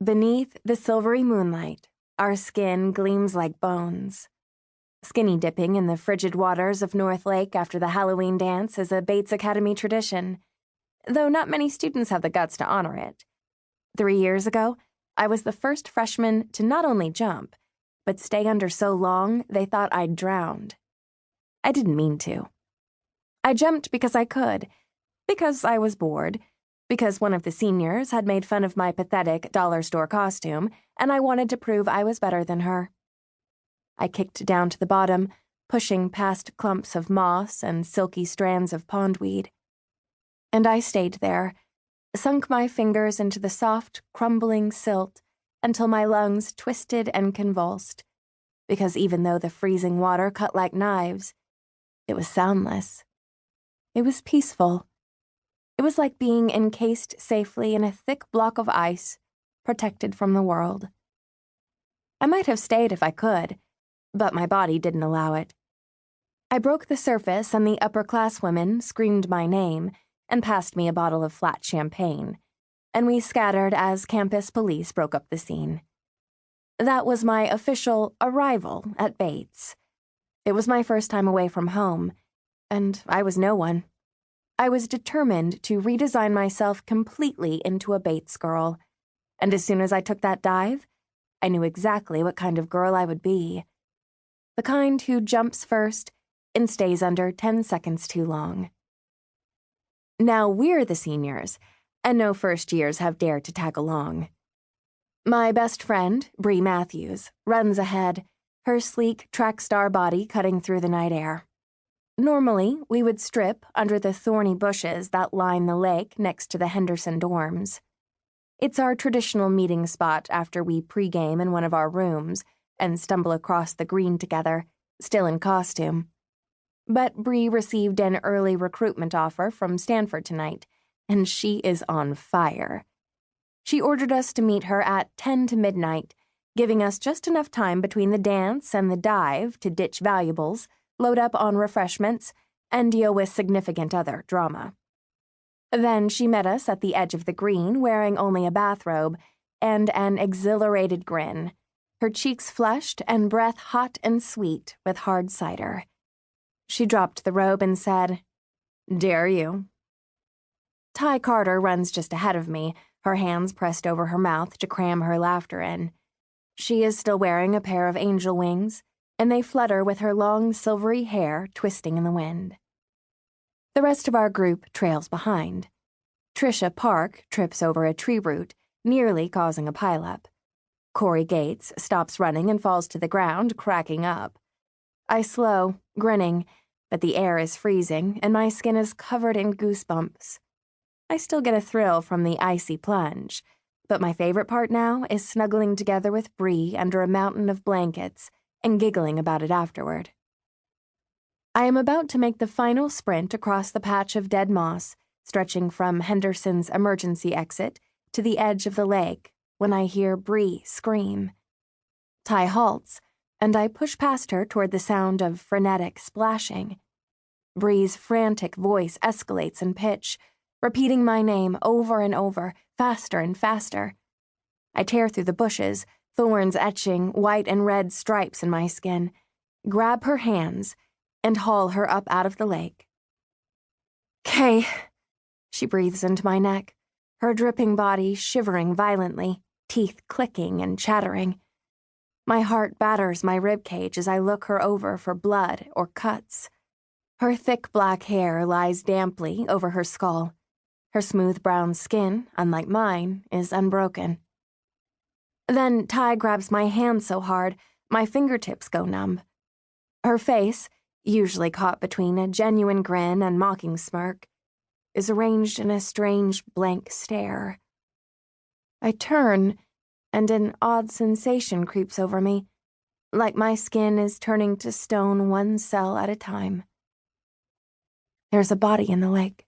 Beneath the silvery moonlight, our skin gleams like bones. Skinny dipping in the frigid waters of North Lake after the Halloween dance is a Bates Academy tradition, though not many students have the guts to honor it. 3 years ago, I was the first freshman to not only jump, but stay under so long they thought I'd drowned. I didn't mean to. I jumped because I could, because I was bored, because one of the seniors had made fun of my pathetic dollar store costume, and I wanted to prove I was better than her. I kicked down to the bottom, pushing past clumps of moss and silky strands of pondweed. And I stayed there, sunk my fingers into the soft, crumbling silt until my lungs twisted and convulsed, because even though the freezing water cut like knives, it was soundless. It was peaceful. It was like being encased safely in a thick block of ice, protected from the world. I might have stayed if I could, but my body didn't allow it. I broke the surface and the upper-class women screamed my name and passed me a bottle of flat champagne, and we scattered as campus police broke up the scene. That was my official arrival at Bates. It was my first time away from home, and I was no one. I was determined to redesign myself completely into a Bates girl, and as soon as I took that dive, I knew exactly what kind of girl I would be. The kind who jumps first and stays under 10 seconds too long. Now we're the seniors, and no first years have dared to tag along. My best friend, Bree Matthews, runs ahead, her sleek track star body cutting through the night air. Normally, we would strip under the thorny bushes that line the lake next to the Henderson dorms. It's our traditional meeting spot after we pregame in one of our rooms and stumble across the green together, still in costume. But Bree received an early recruitment offer from Stanford tonight, and she is on fire. She ordered us to meet her at 10 to midnight, giving us just enough time between the dance and the dive to ditch valuables, load up on refreshments, and deal with significant other drama. Then she met us at the edge of the green wearing only a bathrobe and an exhilarated grin, her cheeks flushed and breath hot and sweet with hard cider. She dropped the robe and said, "Dare you?" Ty Carter runs just ahead of me, her hands pressed over her mouth to cram her laughter in. She is still wearing a pair of angel wings, and they flutter with her long silvery hair twisting in the wind. The rest of our group trails behind. Trisha Park trips over a tree root, nearly causing a pileup. Corey Gates stops running and falls to the ground, cracking up. I slow, grinning, but the air is freezing and my skin is covered in goosebumps. I still get a thrill from the icy plunge, but my favorite part now is snuggling together with Bree under a mountain of blankets and giggling about it afterward. I am about to make the final sprint across the patch of dead moss, stretching from Henderson's emergency exit to the edge of the lake, when I hear Bree scream. Ty halts, and I push past her toward the sound of frenetic splashing. Bree's frantic voice escalates in pitch, repeating my name over and over, faster and faster. I tear through the bushes, thorns etching white and red stripes in my skin, grab her hands, and haul her up out of the lake. "Kay," she breathes into my neck, her dripping body shivering violently, teeth clicking and chattering. My heart batters my ribcage as I look her over for blood or cuts. Her thick black hair lies damply over her skull. Her smooth brown skin, unlike mine, is unbroken. Then Ty grabs my hand so hard, my fingertips go numb. Her face, usually caught between a genuine grin and mocking smirk, is arranged in a strange blank stare. I turn, and an odd sensation creeps over me, like my skin is turning to stone one cell at a time. There's a body in the lake.